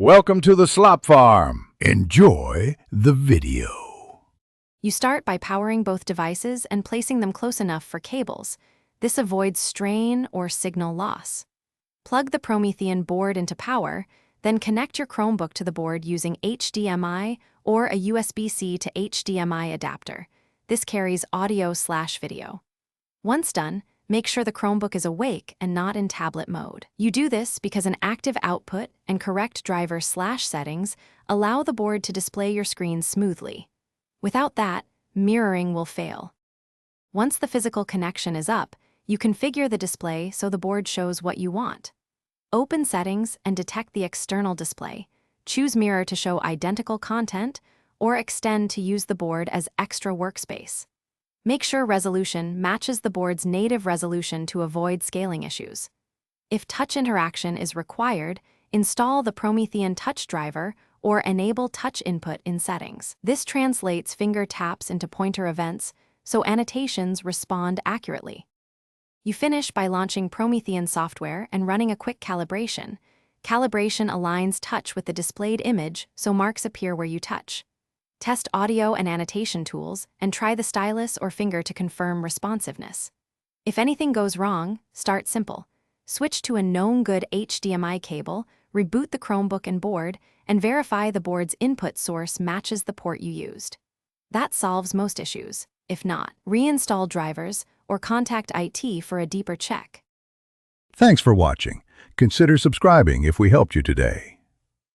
Welcome to the Slop Farm. Enjoy the video. You start by powering both devices and placing them close enough for cables. This avoids strain or signal loss. Plug the Promethean board into power, then connect your Chromebook to the board using HDMI or a USB-C to HDMI adapter. This carries audio/video. Once done, make sure the Chromebook is awake and not in tablet mode. You do this because an active output and correct driver/settings allow the board to display your screen smoothly. Without that, mirroring will fail. Once the physical connection is up, you configure the display so the board shows what you want. Open Settings and detect the external display. Choose Mirror to show identical content, or Extend to use the board as extra workspace. Make sure resolution matches the board's native resolution to avoid scaling issues. If touch interaction is required, install the Promethean touch driver or enable touch input in settings. This translates finger taps into pointer events, so annotations respond accurately. You finish by launching Promethean software and running a quick calibration. Calibration aligns touch with the displayed image, so marks appear where you touch. Test audio and annotation tools, and try the stylus or finger to confirm responsiveness. If anything goes wrong, start simple. Switch to a known good HDMI cable, reboot the Chromebook and board, and verify the board's input source matches the port you used. That solves most issues. If not, reinstall drivers or contact IT for a deeper check. Thanks for watching. Consider subscribing if we helped you today.